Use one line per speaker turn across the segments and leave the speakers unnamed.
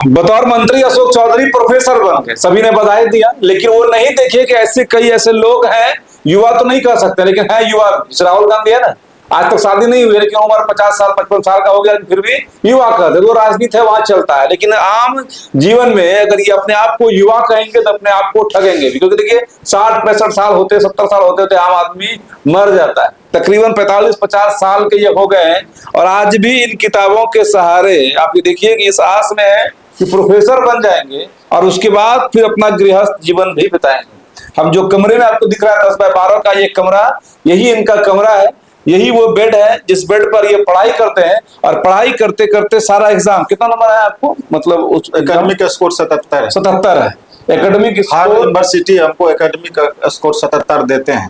बतौर मंत्री अशोक चौधरी प्रोफेसर बन गए, सभी ने बधाई दिया, लेकिन वो नहीं देखे कि ऐसे कई ऐसे लोग हैं, युवा तो नहीं कह सकते लेकिन है युवा। राहुल गांधी है ना, आज तक शादी नहीं हुई लेकिन उम्र 50 साल 55 साल का हो गया, फिर भी युवा कहते। वो राजनीति है, वहां चलता है। लेकिन आम जीवन में अगर ये अपने आप को युवा कहेंगे तो अपने आप को ठगेंगे भी, क्योंकि देखिए 60 65 साल होते, 70 साल होते होते आम आदमी मर जाता है। तकरीबन 45 50 साल के ये हो गए हैं और आज भी इन किताबों के सहारे आप ये देखिए कि इस आस में है कि प्रोफेसर बन जाएंगे और उसके बाद फिर अपना गृहस्थ जीवन भी बिताएंगे। हम जो कमरे में आपको दिख रहा है 10 बाय 12 का ये कमरा, यही इनका कमरा है, यही वो बेड है जिस बेड पर ये पढ़ाई करते हैं। और पढ़ाई करते करते सारा एग्जाम, कितना नंबर है आपको, मतलब उस
एकेडमिक स्कोर 77 है।
77 है एकेडमिक
हार्वर्ड यूनिवर्सिटी हमको एकेडमिक स्कोर 77 देते हैं।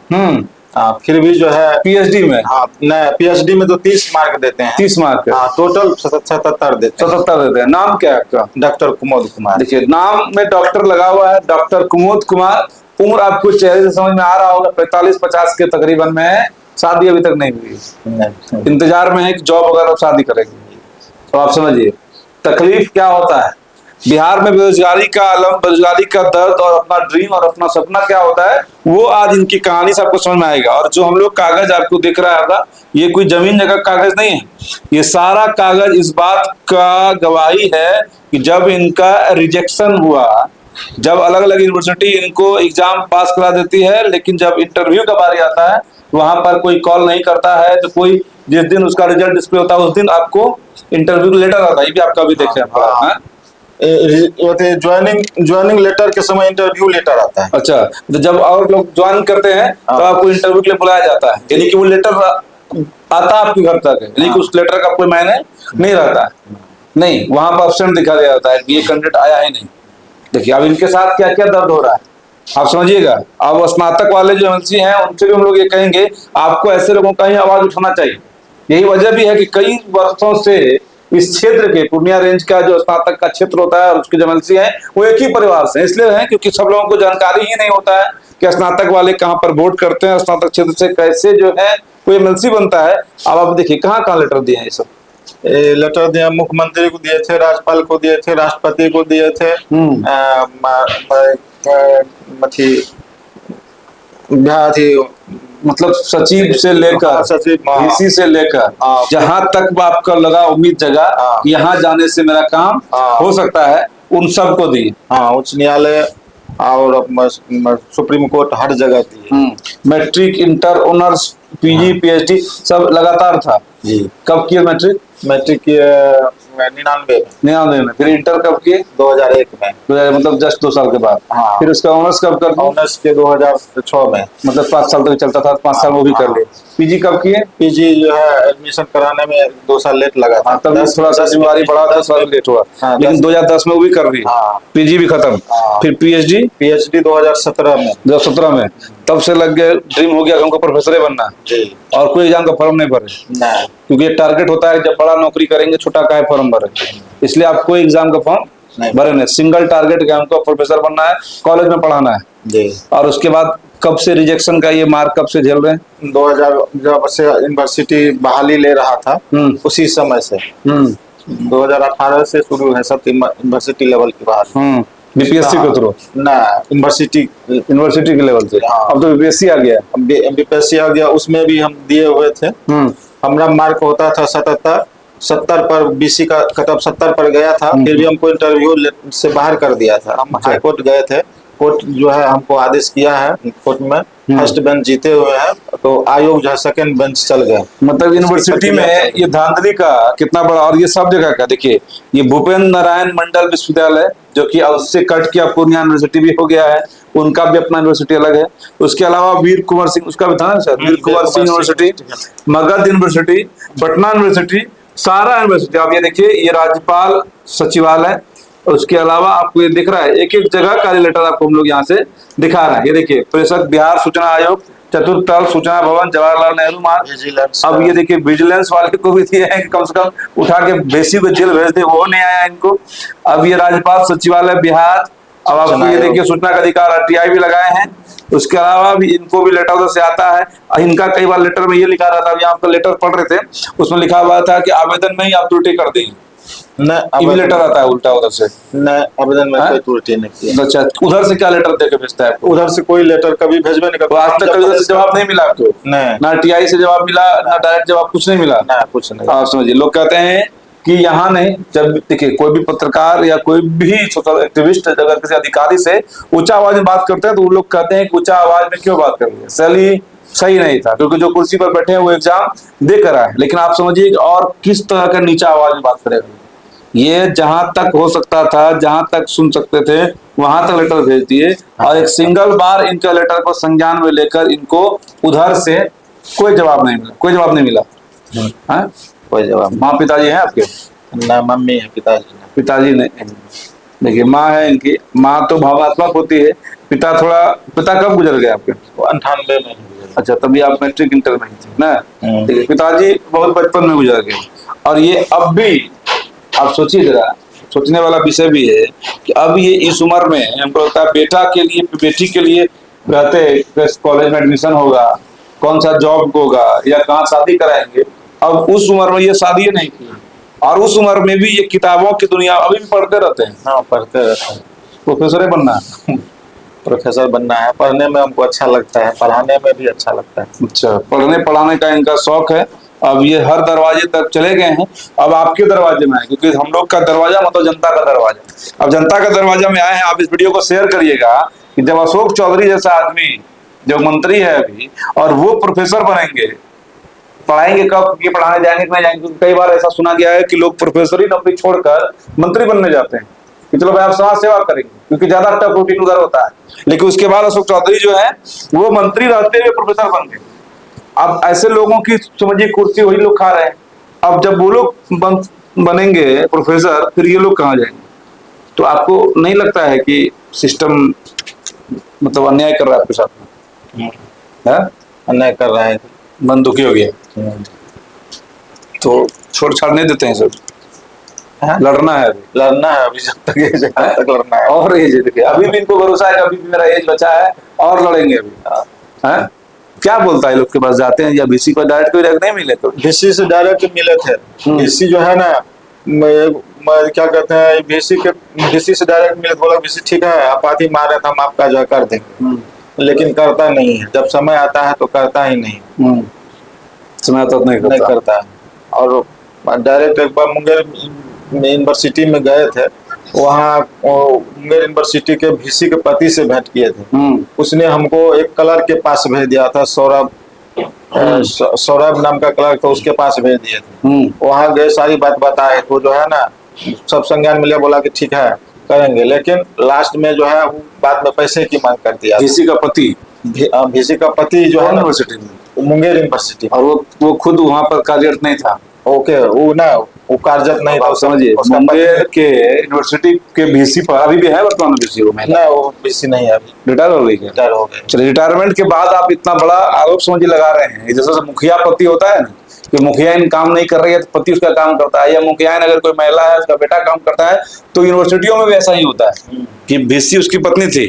फिर भी जो है
पीएचडी में,
हाँ पीएचडी में तो 30 मार्क देते हैं।
30 मार्क,
टोटल 77 देते हैं।
77 देते हैं। नाम क्या है आपका?
डॉक्टर कुमोद कुमार।
देखिए नाम में डॉक्टर लगा हुआ है, डॉक्टर कुमोद कुमार। उम्र आपको चेहरे से समझ में आ रहा होगा 45 50 के तकरीबन में है। शादी अभी तक नहीं हुई, इंतजार में है कि जॉब वगैरह शादी करेंगे। तो आप समझिए तकलीफ क्या होता है। बिहार में बेरोजगारी का आलम, बेरोजगारी का दर्द और अपना ड्रीम और अपना सपना क्या होता है, वो आज इनकी कहानी से आपको समझ में आएगा। और जो हम लोग कागज आपको दिख रहा होगा, ये कोई जमीन जगह कागज नहीं है, ये सारा कागज इस बात का गवाही है कि जब इनका रिजेक्शन हुआ, जब अलग अलग यूनिवर्सिटी इनको एग्जाम पास करा देती है, लेकिन जब इंटरव्यू का बारी आता है वहां पर कोई कॉल नहीं करता है, तो कोई जिस दिन उसका रिजल्ट डिस्प्ले होता है उस दिन आपको इंटरव्यू लेटर आता है। ये भी आपका भी देखे
ज्वाइनिंग लेटर के समय इंटरव्यू लेटर आता है।
अच्छा, तो जब और लोग ज्वाइन करते हैं तो आपको इंटरव्यू के लिए बुलाया जाता है, यानी कि वो लेटर आता आपके घर तक है, यानी कि उस लेटर का कोई मायने नहीं रहता है। नहीं, वहां पर ऑप्शन दिखा दिया जाता है कि ये कैंडिडेट आया ही नहीं। देखिए अब इनके साथ क्या क्या दर्द हो रहा है आप समझिएगा। अब स्नातक वाले जो एमएलसी हैं उनसे भी हम लोग ये कहेंगे आपको ऐसे लोगों का ही आवाज उठाना चाहिए। यही वजह भी है कि कई वर्षों से इस क्षेत्र के पूर्णिया रेंज का जो स्नातक का क्षेत्र होता है और उसके जो एमएलसी हैं वो एक ही परिवार से इसलिए हैं क्योंकि सब लोगों को जानकारी ही नहीं होता है कि स्नातक वाले कहाँ पर वोट करते हैं, स्नातक क्षेत्र से कैसे जो है कोई एमएलसी बनता है। अब आप देखिए कहाँ कहाँ लेटर दिए हैं ये सब।
लेटर दिया, मुख्यमंत्री को दिए थे, राज्यपाल को दिए थे, राष्ट्रपति को दिए थे,
मतलब सचिव से लेकर डीसी से लेकर जहां तक आपका लगा उम्मीद जगह यहाँ जाने से मेरा काम हो सकता है, उन सब को दी।
उच्च न्यायालय और सुप्रीम कोर्ट हर जगह दी।
Matric, inter, honours, PG, PhD सब लगातार था जी। कब किया मैट्रिक?
मैट्रिक 99
में। फिर इंटर कब किए?
2001 में।
2000 मतलब जस्ट 2 साल के बाद। फिर उसका ऑनर्स कब कर?
ऑनर्स के 2006 में,
मतलब 5 साल तक चलता था, 5 साल वो भी कर लिए। पीजी कब किए?
पीजी जो है एडमिशन कराने में 2 साल लेट लगा था,
तब थोड़ा सा जिम्मेवारी बढ़ा था, 10 साल लेट हुआ, लेकिन 2010 में वो भी कर ली, पीजी भी खत्म। फिर पीएचडी
2017 में।
2017 में तब से लग गए, ड्रीम हो गया कि हमको प्रोफेसर बनना जी। और कोई एग्जाम का फॉर्म नहीं भरे क्योंकि एक टारगेट होता है जब बड़ा नौकरी करेंगे छोटा का फॉर्म भरे, इसलिए आप कोई एग्जाम का फॉर्म भरे नहीं। सिंगल टारगेट कि हमको प्रोफेसर बनना है, कॉलेज में पढ़ाना है जी। और उसके बाद कब से रिजेक्शन का ये मार्क कब से झेल रहे हैं?
2000 जब से यूनिवर्सिटी बहाली ले रहा था उसी समय से 2018 से शुरू है सब यूनिवर्सिटी लेवल की बात।
बीपीएससी के थ्रू
ना यूनिवर्सिटी
के लेवल से। अब तो बीपीएससी आ गया,
बीपीएससी आ गया, उसमें भी हम दिए हुए थे। हमारा मार्क होता था 70 पर, बीसी का कटअप 70 पर गया था, फिर भी हमको इंटरव्यू से बाहर कर दिया था। हम हाई कोर्ट गए थे, कोर्ट जो है हमको आदेश किया है, कोर्ट में फर्स्ट बेंच जीते हुए हैं तो आयोग जो है सेकंड बेंच चल गए।
मतलब यूनिवर्सिटी में ये धांधली का कितना बड़ा, और ये सब जगह का देखिए, ये भूपेंद्र नारायण मंडल विश्वविद्यालय जो कि उससे कट किया पूर्णिया यूनिवर्सिटी भी हो गया है, उनका भी अपना यूनिवर्सिटी अलग है। उसके अलावा वीर कुंवर सिंह, उसका भी था ना sir, Veer Kunwar Singh university, Magadh university, Patna university, सारा यूनिवर्सिटी। आप ये देखिए, ये राज्यपाल सचिवालय, उसके अलावा आपको ये दिख रहा है एक एक जगह का लेटर आपको हम लोग यहाँ से दिखा रहे हैं। ये देखिए परिषद, बिहार सूचना आयोग, चतुर्थ तल सूचना भवन, जवाहरलाल नेहरू मार्ग। अब ये देखिए विजिलेंस वाले को भी दिए हैं कि कम से कम उठा के बेसी को जेल भेज दे, वो नहीं आया इनको। अब ये राज्यपाल सचिवालय बिहार। अब आपको ये देखिए सूचना का अधिकार आरटीआई भी लगाए हैं। उसके अलावा भी इनको भी लेटर उधर से आता है। इनका कई बार लेटर में ये लिखा रहता है, अभी आपका लेटर पढ़ रहे थे उसमें लिखा हुआ था कि आवेदन में ही आप त्रुटि कर देंगे,
न
ईमेल लेटर आता है उल्टा उधर से?
न आवेदन में
हाँ?
कोई त्रुटि नहीं किया।
अच्छा, उधर से क्या लेटर देके भेजता है आपको?
उधर से कोई लेटर कभी भेजबे नहीं
तो
करता।
आज तक कभी उधर से जवाब नहीं मिला आपको?
नहीं।
ना टीआई से जवाब मिला, ना डायरेक्ट जवाब, कुछ नहीं मिला?
ना कुछ नहीं।
आप समझिए, लोग कहते हैं कि यहाँ नहीं, जब देखिए कोई भी पत्रकार या कोई भी सोशल एक्टिविस्ट अगर किसी अधिकारी से ऊंचा आवाज में बात करते हैं तो वो लोग कहते हैं कि ऊंचा आवाज में क्यों बात कर रही है, सही नहीं था, क्योंकि जो कुर्सी पर बैठे हैं वो एग्जाम दे कर आए। लेकिन आप समझिए और किस तरह का नीचा आवाज में बात करेगा ये, जहां तक हो सकता था, जहां तक सुन सकते थे, वहां तक लेटर भेज दिए, और एक सिंगल बार इनके लेटर को संज्ञान में लेकर इनको उधर से कोई जवाब नहीं मिला, कोई जवाब नहीं मिला। हाँ?
कोई जवाब।
माँ पिताजी हैं आपके?
ना मम्मी है, पिताजी नहीं।
पिताजी नहीं। देखिए माँ है इनकी, माँ तो भावनात्मक होती है, पिता थोड़ा, पिता कब गुजर गए आपके?
98 में गुजरे।
अच्छा, तभी आप मैट्रिक इंटर में थे ना? देखिए पिताजी बहुत बचपन में गुजर गए, और ये अब भी आप सोचिए जरा, सोचने वाला विषय भी है कि अब ये इस उम्र में हमको लगता है बेटा के लिए, बेटी के लिए रहते कॉलेज में एडमिशन होगा, कौन सा जॉब होगा, या कहाँ शादी कराएंगे। अब उस उम्र में ये शादी नहीं की, और उस उम्र में भी ये किताबों की दुनिया अभी भी पढ़ते रहते हैं।
हाँ, पढ़ते रहते हैं।
प्रोफेसर बनना है?
प्रोफेसर बनना है, पढ़ने में हमको अच्छा लगता है, पढ़ाने में भी अच्छा लगता है।
अच्छा, पढ़ने पढ़ाने का इनका शौक है। अब ये हर दरवाजे तक चले गए हैं, अब आपके दरवाजे में आए, क्योंकि हम लोग का दरवाजा मतलब जनता का दरवाजा। अब जनता का दरवाजा में आए हैं, आप इस वीडियो को शेयर करिएगा कि जब अशोक चौधरी जैसा आदमी जो मंत्री है अभी, और वो प्रोफेसर बनेंगे, पढ़ाएंगे कब, ये पढ़ाने जाएंगे कि नहीं जाएंगे? क्योंकि कई बार ऐसा सुना गया है कि लोग प्रोफेसर ही नौकरी छोड़कर मंत्री बनने जाते हैं कि चलो भाई आप समाज सेवा करेंगे, क्योंकि ज्यादा टफ रूटीन उधर होता है। लेकिन उसके बाद अशोक चौधरी जो है वो मंत्री रहते हुए प्रोफेसर बन गए। अब ऐसे लोगों की समझिए कुर्सी वही लोग खा रहे हैं। अब जब वो लोग बनेंगे प्रोफेसर, फिर ये लोग कहाँ जाएंगे? तो आपको नहीं लगता है कि सिस्टम मतलब अन्याय कर रहा है आपके साथ में?
अन्याय कर रहा है,
मन दुखी हो गया तो छोड़ छाड़ नहीं देते हैं सब? लड़ना है अभी,
लड़ना है अभी, जब तक लड़ना है।
और एज देखिए, अभी भी इनको भरोसा है कि अभी भी मेरा एज बचा है और लड़ेंगे अभी। है क्या बोलता है, लोग के पास जाते हैं या बीसी को डायरेक्ट कोई नहीं मिले? तो
बीसी से डायरेक्ट मिले थे। बीसी जो है ना, क्या कहते हैं, बीसी से डायरेक्ट मिले, बोला बीसी ठीक है आप आती मारे तो हम आपका जो है कर देंगे, लेकिन करता नहीं है। जब समय आता है तो करता ही नहीं।
समय तो नहीं
करता है। और डायरेक्ट एक बार मुंगेर यूनिवर्सिटी में गए थे, वहाँ मुंगेर यूनिवर्सिटी के वीसी के पति से भेंट किए थे। उसने हमको एक क्लर्क के पास भेज दिया था, सौरभ नाम का क्लर्क था, उसके पास भेज दिए थे। वहाँ गए, सारी बात बताए तो जो है ना सब संज्ञान मिले, बोला कि ठीक है करेंगे, लेकिन लास्ट में जो है बाद में पैसे की मांग कर दिया।
वीसी का पति?
वीसी का पति जो है
यूनिवर्सिटी में,
मुंगेर यूनिवर्सिटी,
और वो खुद वहाँ पर कार्यरत नहीं था?
ओके, वो कार्यरत नहीं था।
समझिए, मुंगेर के यूनिवर्सिटी के वीसी पर अभी भी है वर्तमान वीसी? वो
ना, वो वीसी नहीं है अभी,
रिटायर हो गई है।
रिटायर हो गए।
चलिए, रिटायरमेंट के बाद आप इतना बड़ा आरोप समझिए लगा रहे हैं, जैसे मुखिया पति होता है ना, कि मुखियाइन काम नहीं कर रही है तो पति उसका काम करता है, या मुखियाइन अगर कोई महिला है उसका बेटा काम करता है, तो यूनिवर्सिटियों में भी ऐसा ही होता है कि वीसी उसकी पत्नी थी,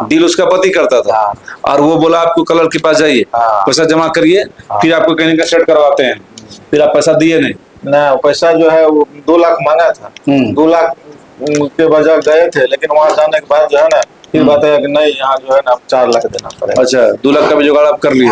डील उसका पति करता था, और वो बोला आपको कलर के पास जाइए, पैसा जमा करिए, फिर आपको कहीं का सेट करवाते हैं, फिर आप पैसा दिए नहीं
ना। पैसा जो है वो 2 लाख मांगा था, 2 लाख के बजाय गए थे, लेकिन वहां जाने के बाद जो है ना फिर बताया कि नहीं, यहाँ जो है ना 4 लाख देना पड़ेगा।
अच्छा, 2 लाख का भी जुगाड़ आप कर लिए?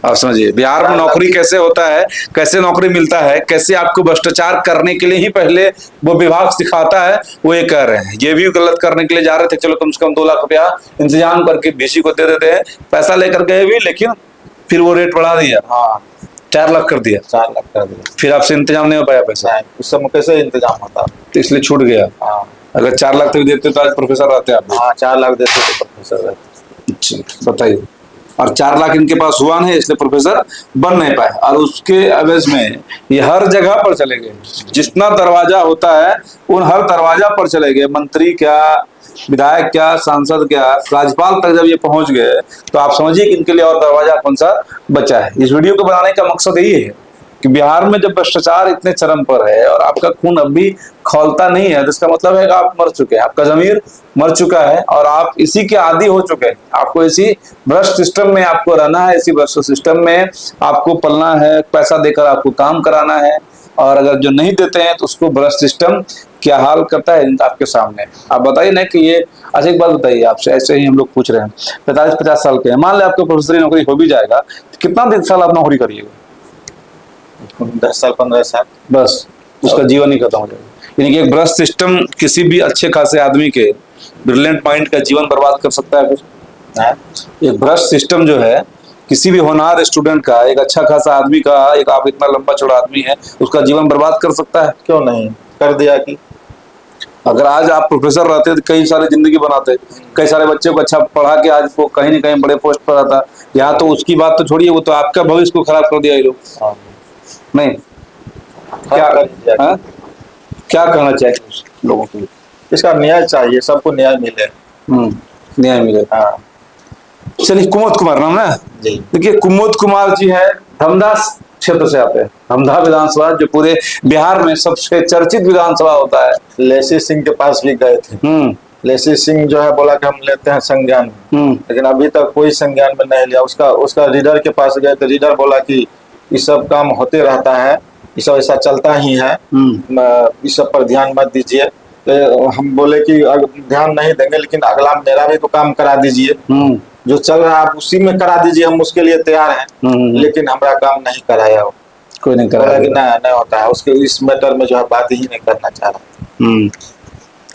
आप समझिए, बिहार में नौकरी कैसे होता है, कैसे नौकरी मिलता है, कैसे आपको भ्रष्टाचार करने के लिए ही पहले वो विभाग सिखाता है, वो ये कह रहे हैं। ये भी गलत करने के लिए जा रहे थे, चलो कम से कम 2 लाख रुपया इंतजाम करके बीसी को दे देते हैं, पैसा लेकर गए भी, लेकिन फिर वो रेट बढ़ा दिया, 4 लाख कर दिया।
4 लाख कर दिया,
फिर आपसे इंतजाम नहीं हो पाया पैसा?
उस समय कैसे इंतजाम होता,
तो इसलिए छूट गया। अगर 4 लाख तक देते तो आज प्रोफेसर रहते आप?
4 लाख देते तो प्रोफेसर रहते।
अच्छा, बताइए। और 4 लाख इनके पास हुआ नहीं, इसलिए प्रोफेसर बन नहीं पाए, और उसके एवज में ये हर जगह पर चले गए, जितना दरवाजा होता है उन हर दरवाजा पर चले गए। मंत्री क्या, विधायक क्या, सांसद क्या, राज्यपाल तक जब ये पहुंच गए तो आप समझिए कि इनके लिए और दरवाजा कौन सा बचा है। इस वीडियो को बनाने का मकसद यही है कि बिहार में जब भ्रष्टाचार इतने चरम पर है और आपका खून अब भी खौलता नहीं है, तो इसका मतलब है कि आप मर चुके हैं, आपका जमीर मर चुका है, और आप इसी के आदी हो चुके हैं। आपको इसी भ्रष्ट सिस्टम में आपको रहना है, इसी भ्रष्ट सिस्टम में आपको पलना है, पैसा देकर आपको काम कराना है, और अगर जो नहीं देते हैं तो उसको भ्रष्ट सिस्टम क्या हाल करता है आपके सामने। आप बताइए ना कि ये, अच्छा एक बात बताइए आपसे, ऐसे ही हम लोग पूछ रहे हैं, 45-50 साल के हैं, मान लें आपको प्रोफेसरी नौकरी हो भी जाएगा तो कितना दिन साल आप नौकरी करिएगा?
10 साल 15 साल,
बस उसका जीवन ही खत्म हो जाएगा। यानी कि एक भ्रष्ट सिस्टम किसी भी अच्छे खासे आदमी के, ब्रिलियंट माइंड का जीवन बर्बाद कर सकता है फिर। एक भ्रष्ट सिस्टम जो है किसी भी होनहार स्टूडेंट का, एक अच्छा खासा आदमी का, एक आप इतना लंबा चौड़ा आदमी है, उसका जीवन बर्बाद कर सकता है।
क्यों नहीं कर दिया कि
अगर आज आप प्रोफेसर रहते तो कई सारे जिंदगी बनाते, कई सारे बच्चों को अच्छा पढ़ा के आज वो कहीं न कहीं बड़े पोस्ट पर आता। यहाँ तो उसकी बात तो छोड़िए, वो तो आपका भविष्य को खराब कर दिया ये लोग। नहीं क्या हाँ? क्या कहना चाहिए उस लोगों को?
इसका न्याय चाहिए, सबको न्याय मिले।
न्याय मिले।
हाँ
चलिए, कुमोद कुमार नाम है
जी।
देखिए, कुमोद कुमार जी है, धमदा क्षेत्र से आते हैं। धमदा विधानसभा जो पूरे बिहार में सबसे चर्चित विधानसभा होता है।
लेसी सिंह के पास भी गए थे। लेसी सिंह जो है बोला कि हम लेते हैं संज्ञान, लेकिन अभी तक कोई संज्ञान में नहीं लिया। उसका रीडर के पास गए तो रीडर बोला कि ये सब काम होते रहता है, ये सब ऐसा चलता ही है, इस सब पर ध्यान मत दीजिए। तो हम बोले कि ध्यान नहीं देंगे, लेकिन अगला मेरा भी तो काम करा दीजिए, जो चल रहा है आप उसी में करा दीजिए, हम उसके लिए तैयार हैं। लेकिन हमारा काम नहीं कराया, वो
कोई नहीं कराया,
नहीं होता है उसके, इस मैटर में जो है बात ही नहीं करना चाह रहा।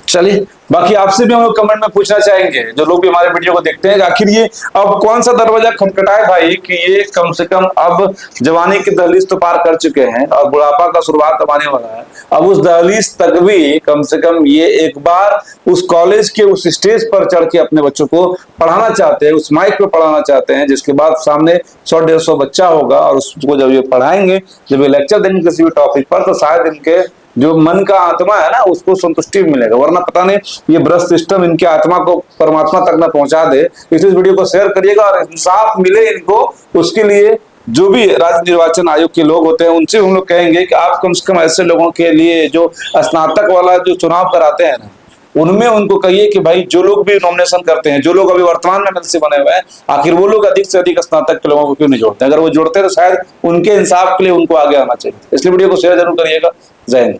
चलिए, बाकी आपसे भी हम लोग कमेंट में पूछना चाहेंगे, जो लोग भी हमारे वीडियो को देखते हैं, आखिर ये अब कौन सा दरवाजा खटखटाए भाई कि ये कम से कम अब जवानी की दहलीज तो पार कर चुके हैं और बुढ़ापा का शुरुआत अब आने वाला है। अब उस दहलीज तक भी कम से कम ये एक बार उस कॉलेज के उस स्टेज पर चढ़ के अपने बच्चों को पढ़ाना चाहते हैं, उस माइक पे पढ़ाना चाहते हैं, जिसके बाद सामने 100-150 बच्चा होगा और उसको जब ये पढ़ाएंगे, जब ये लेक्चर देंगे किसी भी टॉपिक पर, तो शायद इनके जो मन का आत्मा है ना उसको संतुष्टि मिलेगा, वरना पता नहीं ये भ्रष्ट सिस्टम इनके आत्मा को परमात्मा तक न पहुंचा दे। इसलिए इस वीडियो को शेयर करिएगा और इंसाफ मिले इनको। उसके लिए जो भी राज्य निर्वाचन आयोग के लोग होते हैं उनसे हम लोग कहेंगे कि आप कम से कम ऐसे लोगों के लिए जो स्नातक वाला जो चुनाव कराते हैं ना, उनमें उनको कहिए कि भाई जो लोग भी नॉमिनेशन करते हैं, जो लोग अभी वर्तमान में एमएलसी बने हुए हैं, आखिर वो लोग अधिक से अधिक स्नातक के लोगों को क्यों नहीं जोड़ते? अगर वो जोड़ते तो शायद उनके इंसाफ के लिए उनको आगे आना चाहिए। इसलिए वीडियो को शेयर जरूर करिएगा। जय हिंद।